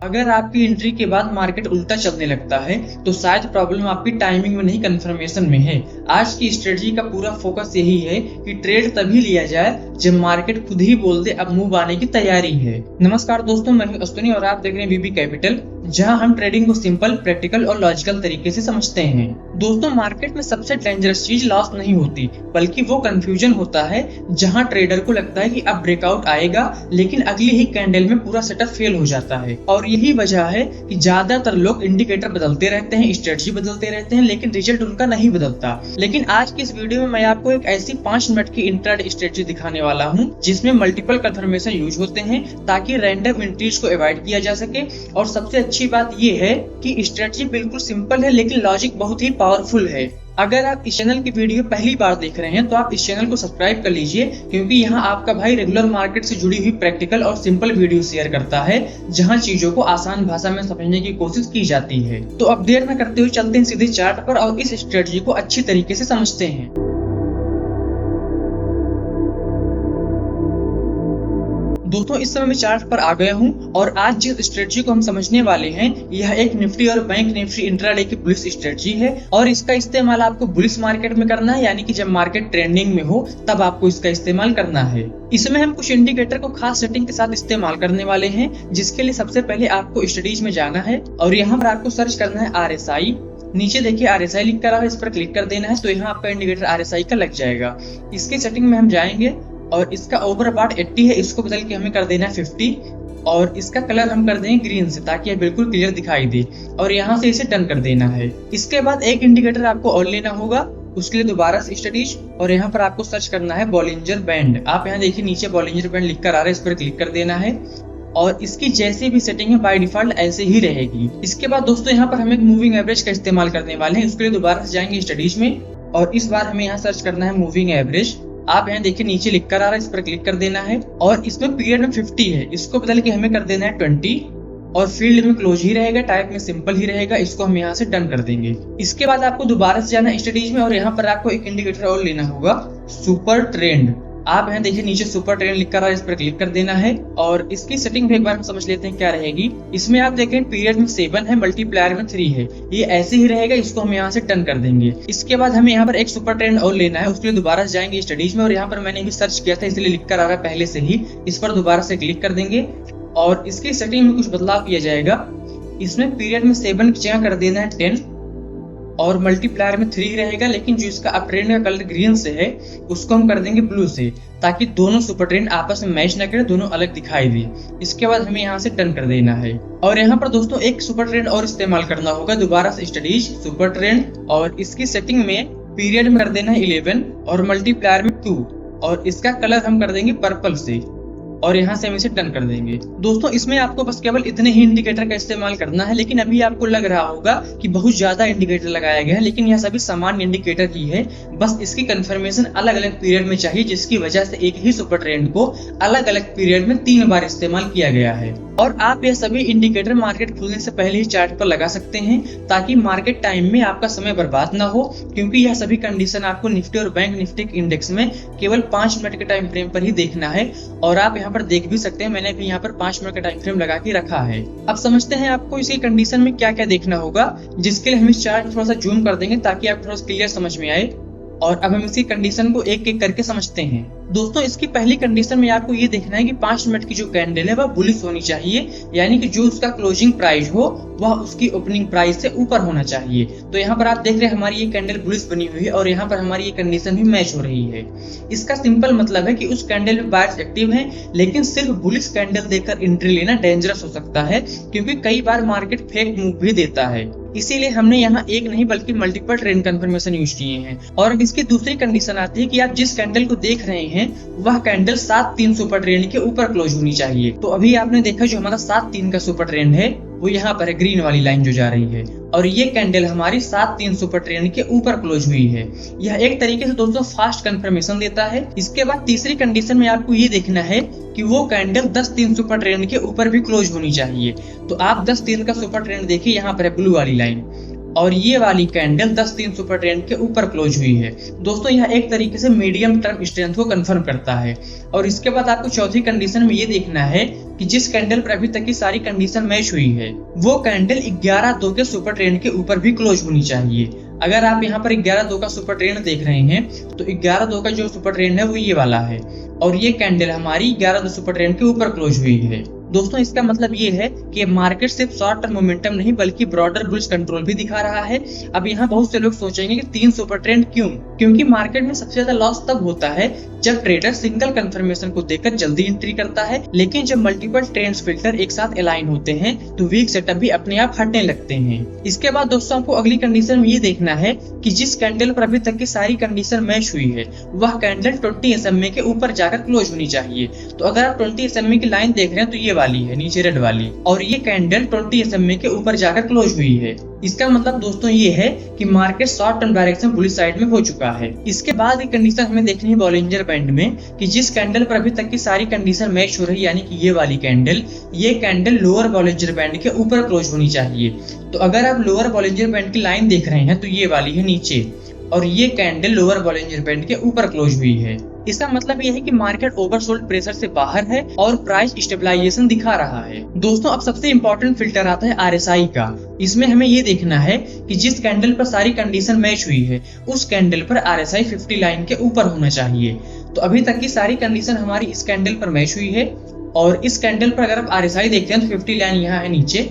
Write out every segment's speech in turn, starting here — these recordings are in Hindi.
अगर आपकी एंट्री के बाद मार्केट उल्टा चलने लगता है तो शायद प्रॉब्लम आपकी टाइमिंग में नहीं, कंफर्मेशन में है। आज की स्ट्रेटजी का पूरा फोकस यही है कि ट्रेड तभी लिया जाए जब मार्केट खुद ही बोल दे अब मूव आने की तैयारी है। नमस्कार दोस्तों, मैं हूं अश्विनी और आप देख रहे हैं बीबी कैपिटल, जहां हम ट्रेडिंग को सिंपल, प्रैक्टिकल और लॉजिकल तरीके से समझते हैं। दोस्तों, मार्केट में सबसे डेंजरस चीज लॉस नहीं होती, बल्कि वो कंफ्यूजन होता है जहां ट्रेडर को लगता है कि अब ब्रेकआउट आएगा, लेकिन अगली ही कैंडल में पूरा सेटअप फेल हो जाता है। और यही वजह है कि ज्यादातर लोग इंडिकेटर बदलते रहते हैं, स्ट्रेटजी बदलते रहते हैं, लेकिन रिजल्ट उनका नहीं बदलता। लेकिन आज की इस वीडियो में मैं आपको एक ऐसी 5 मिनट की इंट्राडे स्ट्रेटजी दिखाने वाला हूं जिसमें मल्टीपल कंफर्मेशन यूज होते हैं ताकि रैंडम एंट्रीज को अवॉइड किया जा सके। और सबसे अच्छी बात यह है कि स्ट्रेटजी बिल्कुल सिंपल है, लेकिन लॉजिक बहुत ही पावरफुल है। अगर आप इस चैनल की वीडियो पहली बार देख रहे हैं तो आप इस चैनल को सब्सक्राइब कर लीजिए, क्योंकि यहाँ आपका भाई रेगुलर मार्केट से जुड़ी हुई प्रैक्टिकल और सिंपल वीडियो शेयर करता है, जहाँ चीजों को आसान भाषा में समझने की कोशिश की जाती है। तो अब देर न करते हुए चलते हैं सीधे चार्ट पर और इस स्ट्रेटजी को अच्छी तरीके से समझते हैं। दोस्तों, इस समय मैं चार्ट पर आ गया हूं और आज जिस स्ट्रेटजी को हम समझने वाले हैं यह एक निफ्टी और बैंक निफ्टी इंट्राडे की बुलिश स्ट्रेटजी है। और इसका इस्तेमाल आपको बुलिश मार्केट में करना है, यानी कि जब मार्केट ट्रेंडिंग में हो तब आपको इसका इस्तेमाल करना है। इसमें हम कुछ इंडिकेटर को खास सेटिंग के साथ इस्तेमाल करने वाले हैं, जिसके लिए सबसे पहले आपको स्टडीज में जाना है और यहाँ पर आपको सर्च करना है RSI। नीचे देखिए RSI लिख कर इस पर क्लिक कर देना है तो यहाँ आपका इंडिकेटर RSI का लग जाएगा। इसके सेटिंग में हम जाएंगे और इसका ओवर पार्ट 80 है, इसको बदल के हमें कर देना है 50 और इसका कलर हम कर देंगे ग्रीन से ताकि यह बिल्कुल क्लियर दिखाई दे और यहाँ से इसे डन कर देना है। इसके बाद एक इंडिकेटर आपको और लेना होगा, उसके लिए दोबारा से स्टडीज और यहाँ पर आपको सर्च करना है बॉलिंजर बैंड। आप यहाँ देखिए नीचे बॉलिंजर बैंड लिख कर आ रहा है, इस पर क्लिक कर देना है और इसकी जैसे भी सेटिंग है बाय डिफॉल्ट ऐसे ही रहेगी। इसके बाद दोस्तों यहाँ पर हम एक मूविंग एवरेज का इस्तेमाल करने वाले हैं, उसके लिए दोबारा से जाएंगे स्टडीज में और इस बार हमें यहाँ सर्च करना है मूविंग एवरेज। आप यहाँ देखिए नीचे लिख कर आ रहा है, इस पर क्लिक कर देना है और इसमें पीरियड में 50 है, इसको बदल के हमें कर देना है 20 और फील्ड में क्लोज ही रहेगा, टाइप में सिंपल ही रहेगा, इसको हम यहाँ से डन कर देंगे। इसके बाद आपको दोबारा से जाना है स्टडीज में और यहाँ पर आपको एक इंडिकेटर और लेना होगा, सुपर ट्रेंड। आप यहाँ देखिए नीचे सुपर ट्रेंड लिख कर इस पर क्लिक कर देना है और इसकी सेटिंग भी एक बार हम समझ लेते हैं क्या रहेगी। इसमें आप देखें पीरियड में 7 है, मल्टीप्लायर में 3 है, ये ऐसे ही रहेगा, इसको हम यहाँ से डन कर देंगे। इसके बाद हमें यहाँ पर एक सुपर ट्रेंड और लेना है, उसके लिए दोबारा से जाएंगे स्टडीज में और यहाँ पर मैंने भी सर्च किया था इसलिए लिख कर आ रहा है पहले से ही, इस पर दोबारा से क्लिक कर देंगे और इसकी सेटिंग में कुछ बदलाव किया जाएगा। इसमें पीरियड में 7 की जगह कर देना है 10 और मल्टीप्लायर में 3 रहेगा, लेकिन जो इसका अप ट्रेंड का कलर ग्रीन से है उसको हम कर देंगे ब्लू से ताकि दोनों सुपर ट्रेंड आपस में मैच न करें, दोनों अलग दिखाई दे। इसके बाद हमें यहाँ से डन कर देना है और यहाँ पर दोस्तों एक सुपर ट्रेंड और इस्तेमाल करना होगा, दोबारा से स्टडीज सुपर ट्रेंड और इसकी सेटिंग में पीरियड में कर देना है 11 और मल्टीप्लायर में 2 और इसका कलर हम कर देंगे पर्पल से और यहाँ से हम इसे डन कर देंगे। दोस्तों, इसमें आपको बस केवल इतने ही इंडिकेटर का इस्तेमाल करना है, लेकिन अभी आपको लग रहा होगा कि बहुत ज्यादा इंडिकेटर लगाया गया है, लेकिन यह सभी सामान्य इंडिकेटर ही है, बस इसकी कंफर्मेशन अलग अलग पीरियड में चाहिए, जिसकी वजह से एक ही सुपर ट्रेंड को अलग अलग पीरियड में 3 बार इस्तेमाल किया गया है। और आप यह सभी इंडिकेटर मार्केट खुलने से पहले ही चार्ट पर लगा सकते हैं ताकि मार्केट टाइम में आपका समय बर्बाद ना हो, क्योंकि यह सभी कंडीशन आपको निफ्टी और बैंक निफ्टी इंडेक्स में केवल 5 मिनट के टाइम फ्रेम पर ही देखना है और आप यहाँ पर देख भी सकते हैं, मैंने भी यहाँ पर 5 मिनट का टाइम फ्रेम लगा के रखा है। अब समझते हैं आपको इसी कंडीशन में क्या क्या देखना होगा, जिसके लिए हम इस चार्ट थोड़ा सा जूम कर देंगे ताकि आप थोड़ा सा क्लियर समझ में आए और अब हम इसी कंडीशन को एक एक करके समझते हैं। दोस्तों, इसकी पहली कंडीशन में आपको ये देखना है कि 5 मिनट की जो कैंडल है वह बुलिश होनी चाहिए, यानी कि जो उसका क्लोजिंग प्राइस हो वह उसकी ओपनिंग प्राइस से ऊपर होना चाहिए। तो यहाँ पर आप देख रहे हैं हमारी ये कैंडल बुलिश बनी हुई है और यहाँ पर हमारी ये कंडीशन भी मैच हो रही है। इसका सिंपल मतलब है कि उस कैंडल में बायर्स एक्टिव है, लेकिन सिर्फ बुलिश कैंडल देकर एंट्री लेना डेंजरस हो सकता है, क्योंकि कई बार मार्केट फेक मूव भी देता है। इसीलिए हमने यहाँ एक नहीं बल्कि मल्टीपल ट्रेंड कंफर्मेशन यूज किए हैं। और अब इसकी दूसरी कंडीशन आती है कि आप जिस कैंडल को देख रहे हैं वह कैंडल 7-3 सुपर ट्रेंड के ऊपर क्लोज होनी चाहिए। तो अभी आपने देखा जो हमारा 7-3 का सुपर ट्रेंड है वो यहाँ पर है, ग्रीन वाली लाइन जो जा रही है, और ये कैंडल हमारी 7-3 सुपर ट्रेंड के ऊपर क्लोज हुई है। यह एक तरीके से दोस्तों फास्ट कंफर्मेशन देता है। इसके बाद तीसरी कंडीशन में आपको ये देखना है कि वो कैंडल 10-3 सुपर ट्रेंड के ऊपर भी क्लोज होनी चाहिए। तो आप 10-3 का सुपर ट्रेंड देखिए, यहाँ पर है ब्लू वाली लाइन और ये वाली कैंडल 10-3 सुपर ट्रेंड के ऊपर क्लोज हुई है। दोस्तों यह एक तरीके से मीडियम टर्म स्ट्रेंथ को कंफर्म करता है। और इसके बाद आपको चौथी कंडीशन में ये देखना है कि जिस कैंडल पर अभी तक की सारी कंडीशन मैच हुई है वो कैंडल 11-2 के सुपर ट्रेंड के ऊपर भी क्लोज होनी चाहिए। अगर आप यहाँ पर 11-2 का सुपर ट्रेंड देख रहे हैं तो 11-2 का जो सुपर ट्रेंड है वो ये वाला है और ये कैंडल हमारी 11-2 सुपर ट्रेंड के ऊपर क्लोज हुई है। दोस्तों इसका मतलब ये है कि मार्केट सिर्फ शॉर्ट टर्म मोमेंटम नहीं बल्कि ब्रॉडर बुलिश कंट्रोल भी दिखा रहा है। अब यहाँ बहुत से लोग सोचेंगे कि 3 सुपर ट्रेंड क्यों? क्योंकि मार्केट में सबसे ज्यादा लॉस तब होता है जब ट्रेडर सिंगल कंफर्मेशन को देखकर जल्दी एंट्री करता है, लेकिन जब मल्टीपल ट्रेंड्स फिल्टर एक साथ अलाइन होते हैं तो वीक सेटअप भी अपने आप हटने लगते हैं। इसके बाद दोस्तों आपको अगली कंडीशन में ये देखना है कि जिस कैंडल पर अभी तक की सारी कंडीशन मैच हुई है वह कैंडल 20 SMA के ऊपर जाकर क्लोज होनी चाहिए। तो अगर आप 20 SMA की लाइन देख रहे हैं तो ये वाली है नीचे रेड वाली, और ये कैंडल 20 SMA के ऊपर जाकर क्लोज हुई है। इसका मतलब दोस्तों ये है कि market short term direction bullish side में हो चुका है। इसके बाद एक कंडीशन हमें देखनी है बॉलिंजर बैंड में कि जिस कैंडल पर अभी तक की सारी कंडीशन मैच हो रही है यानी कि ये वाली कैंडल, ये कैंडल लोअर बॉलिंजर बैंड के ऊपर क्लोज होनी चाहिए। तो अगर आप लोअर बॉलिंजर बैंड की लाइन देख रहे हैं तो ये वाली है नीचे और ये कैंडल लोअर बॉलिंजर बैंड के ऊपर क्लोज हुई है। इसका मतलब यह है कि मार्केट ओवरसोल्ड प्रेशर से बाहर है और प्राइस स्टेबलाइजेशन दिखा रहा है। दोस्तों अब सबसे इंपॉर्टेंट फिल्टर आता है RSI का। इसमें हमें ये देखना है कि जिस कैंडल पर सारी कंडीशन मैच हुई है उस कैंडल पर RSI 50 लाइन के ऊपर होना चाहिए। तो अभी तक की सारी कंडीशन हमारी इस कैंडल पर मैच हुई है और इस कैंडल पर अगर आप RSI देखते हैं तो 50 लाइन यहाँ है नीचे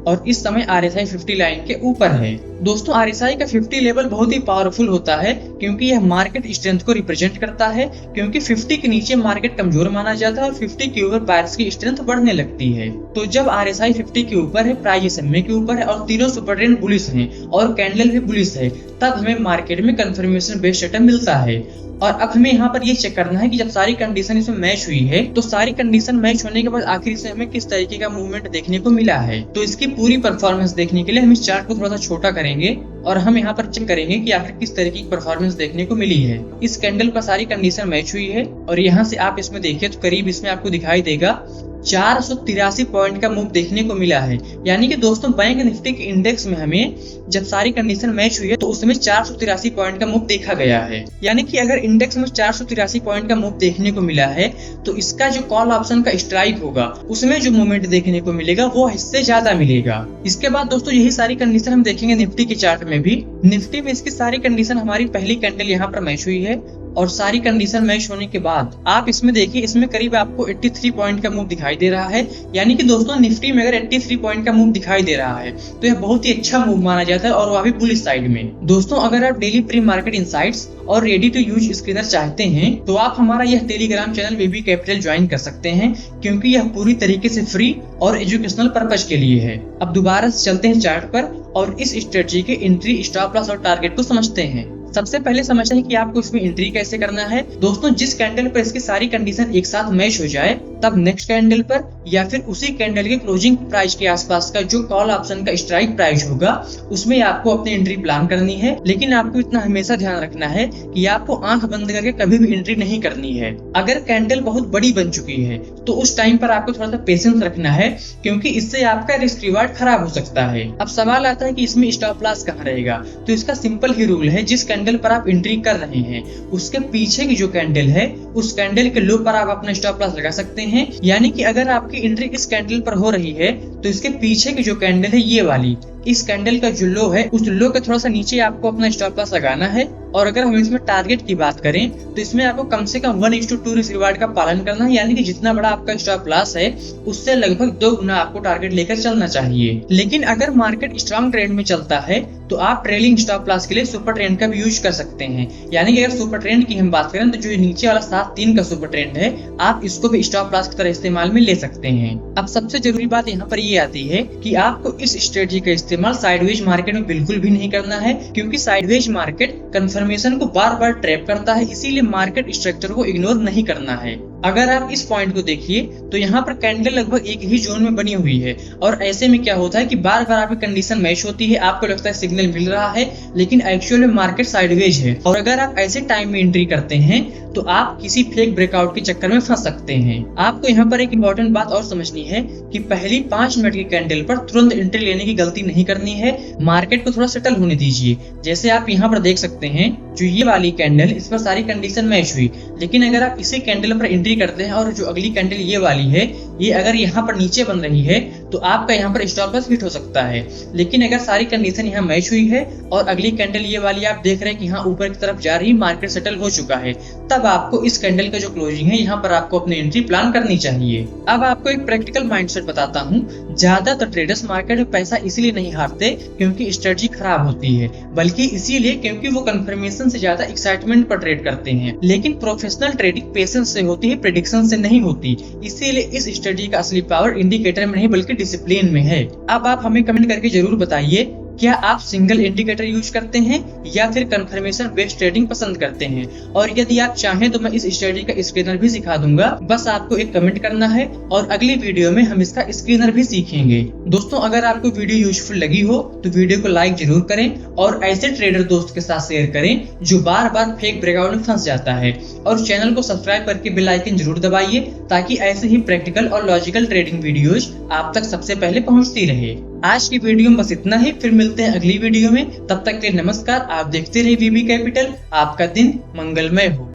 और इस समय RSI 50 लाइन के ऊपर है। दोस्तों RSI का 50 लेवल बहुत ही पावरफुल होता है क्योंकि यह मार्केट स्ट्रेंथ को रिप्रेजेंट करता है, क्योंकि 50 के नीचे मार्केट कमजोर माना जाता है और 50 के ऊपर बायर्स की स्ट्रेंथ बढ़ने लगती है। तो जब RSI 50 के ऊपर है, प्राइस SMA के ऊपर है और तीनों सुपर ट्रेंड बुलिश हैं और कैंडल भी बुलिश है, तब हमें मार्केट में कंफर्मेशन बेस्ड सेटअप मिलता है। और अब हमें यहाँ पर ये चेक करना है कि जब सारी कंडीशन इसमें मैच हुई है तो सारी कंडीशन मैच होने के बाद आखिर से हमें किस तरीके का मूवमेंट देखने को मिला है। तो इसकी पूरी परफॉर्मेंस देखने के लिए हम इस चार्ट को थोड़ा सा छोटा करेंगे और हम यहाँ पर चेक करेंगे कि आखिर किस तरीके की परफॉर्मेंस देखने को मिली है। इस कैंडल पर सारी कंडीशन मैच हुई है और यहाँ से आप इसमें देखिए तो करीब इसमें आपको दिखाई देगा 483 पॉइंट का मूव देखने को मिला है। यानी कि दोस्तों बैंक निफ्टी के इंडेक्स में हमें जब सारी कंडीशन मैच हुई है तो उसमें 483 पॉइंट का मूव देखा गया है। यानी कि अगर इंडेक्स में 483 पॉइंट का मूव देखने को मिला है तो इसका जो कॉल ऑप्शन का स्ट्राइक होगा उसमें जो मूवमेंट देखने को मिलेगा वो इससे ज्यादा मिलेगा। इसके बाद दोस्तों यही सारी कंडीशन हम देखेंगे निफ्टी के चार्ट में भी। निफ्टी में इसकी सारी कंडीशन हमारी पहली कैंडल यहाँ पर मैच हुई है और सारी कंडीशन मैच होने के बाद आप इसमें देखिए इसमें करीब आपको 83 पॉइंट का मूव दिखाई दे रहा है। यानी कि दोस्तों निफ्टी में अगर 83 पॉइंट का मूव दिखाई दे रहा है तो यह बहुत ही अच्छा मूव माना जाता है और वह भी बुलिश साइड में। दोस्तों अगर आप डेली प्री मार्केट इनसाइट्स और रेडी टू यूज स्क्रीनर चाहते हैं तो आप हमारा यह Telegram channel baby capital join कर सकते हैं क्योंकि यह पूरी तरीके से फ्री और एजुकेशनल पर्पज के लिए है। अब दोबारा से चलते हैं चार्ट पर और इस स्ट्रेटजी के एंट्री, स्टॉप लॉस और टारगेट को समझते हैं। सबसे पहले समझते हैं कि आपको इसमें एंट्री कैसे करना है। दोस्तों जिस कैंडल पर इसकी सारी कंडीशन एक साथ मैच हो जाए तब नेक्स्ट कैंडल पर या फिर उसी कैंडल के क्लोजिंग प्राइस के आसपास का जो कॉल ऑप्शन का स्ट्राइक प्राइस होगा उसमें आपको अपनी एंट्री प्लान करनी है। लेकिन आपको इतना हमेशा ध्यान रखना है कि आपको आंख बंद करके कभी भी एंट्री नहीं करनी है। अगर कैंडल बहुत बड़ी बन चुकी है तो उस टाइम पर आपको थोड़ा सा पेशेंस रखना है क्योंकि इससे आपका रिस्क रिवार्ड खराब हो सकता है। अब सवाल आता है कि इसमें स्टॉप लॉस कहाँ रहेगा। तो इसका सिंपल ही रूल है, जिस कैंडल पर आप एंट्री कर रहे हैं उसके पीछे की जो कैंडल है उस कैंडल के लो पर आप अपना स्टॉप लॉस लगा सकते हैं। यानी कि अगर आपकी एंट्री इस कैंडल पर हो रही है तो इसके पीछे की जो कैंडल है ये वाली, इस कैंडल का जो लो है उस लो के थोड़ा सा नीचे आपको अपना स्टॉप लॉस लगाना है। और अगर हम इसमें टारगेट की बात करें तो इसमें आपको कम से कम 1:2 रिस्क रिवार्ड का पालन करना है। यानी कि जितना बड़ा आपका स्टॉप लॉस है उससे लगभग 2 गुना आपको टारगेट लेकर चलना चाहिए। लेकिन अगर मार्केट स्ट्रॉन्ग ट्रेंड में चलता है तो आप ट्रेलिंग स्टॉप लॉस के लिए सुपर ट्रेंड का भी यूज कर सकते हैं। यानी कि अगर सुपर ट्रेंड की हम बात करें तो जो नीचे वाला 7-3 का सुपर ट्रेंड है आप इसको भी स्टॉप लॉस की तरह इस्तेमाल में ले सकते हैं। अब सबसे जरूरी बात यहाँ पर ये आती है कि आपको इस स्ट्रेटजी का इस्तेमाल साइडवेज मार्केट में बिल्कुल भी नहीं करना है क्योंकि साइडवेज मार्केट कंफर्मेशन कंफर्मेशन को बार बार ट्रैप करता है, इसीलिए मार्केट स्ट्रक्चर को इग्नोर नहीं करना है। अगर आप इस पॉइंट को देखिए तो यहाँ पर कैंडल लगभग एक ही जोन में बनी हुई है और ऐसे में क्या होता है कि बार बार आपकी कंडीशन मैच होती है, आपको लगता है सिग्नल मिल रहा है, लेकिन एक्चुअल में मार्केट साइडवेज है। और अगर आप ऐसे टाइम में एंट्री करते हैं तो आप किसी फेक ब्रेकआउट के चक्कर में फंस सकते हैं। आपको यहाँ पर एक इम्पोर्टेंट बात और समझनी है कि पहली 5 मिनट की कैंडल पर तुरंत एंट्री लेने की गलती नहीं करनी है, मार्केट को थोड़ा सेटल होने दीजिए। जैसे आप यहाँ पर देख सकते हैं, जो ये वाली कैंडल, इस पर सारी कंडीशन मैच हुई, लेकिन अगर आप इसी कैंडल पर एंट्री करते हैं और जो अगली कैंडल ये वाली है, ये अगर यहाँ पर नीचे बन रही है तो आपका यहाँ पर स्टॉप लॉस हिट हो सकता है। लेकिन अगर सारी कंडीशन यहाँ मैच हुई है और अगली कैंडल ये वाली आप देख रहे हैं कि यहाँ ऊपर की तरफ जा रही, मार्केट सेटल हो चुका है, तब आपको इस कैंडल का जो क्लोजिंग है यहाँ पर आपको अपनी एंट्री प्लान करनी चाहिए। अब आपको एक प्रैक्टिकल माइंडसेट बताता हूँ। ज्यादातर ट्रेडर्स मार्केट में पैसा इसीलिए नहीं हारते क्योंकि स्ट्रेटजी खराब होती है, बल्कि इसीलिए क्योंकि वो कंफर्मेशन से ज्यादा एक्साइटमेंट पर ट्रेड करते हैं। लेकिन प्रोफेशनल ट्रेडिंग पेशेंस से होती है, प्रेडिक्शन से नहीं होती। इसीलिए इस स्ट्रेटजी का असली पावर इंडिकेटर में नहीं बल्कि डिसिप्लिन में है। अब आप हमें कमेंट करके जरूर बताइए, क्या आप सिंगल इंडिकेटर यूज करते हैं या फिर कंफर्मेशन बेस्ड ट्रेडिंग पसंद करते हैं? और यदि आप चाहें तो मैं इस स्ट्रेटजी का स्क्रीनर भी सिखा दूंगा, बस आपको एक कमेंट करना है और अगली वीडियो में हम इसका स्क्रीनर भी सीखेंगे। दोस्तों, अगर आपको वीडियो यूजफुल लगी हो तो वीडियो को लाइक जरूर करें और ऐसे ट्रेडर दोस्त के साथ शेयर करें जो बार बार फेक ब्रेकआउट में फंस जाता है, और चैनल को सब्सक्राइब करके बेल आइकन जरूर दबाइए ताकि ऐसे ही प्रैक्टिकल और लॉजिकल ट्रेडिंग वीडियोज आप तक सबसे पहले पहुंचती रहे। आज की वीडियो में बस इतना ही, फिर मिलते हैं अगली वीडियो में। तब तक के लिए नमस्कार। आप देखते रहिए वीबी कैपिटल। आपका दिन मंगलमय हो।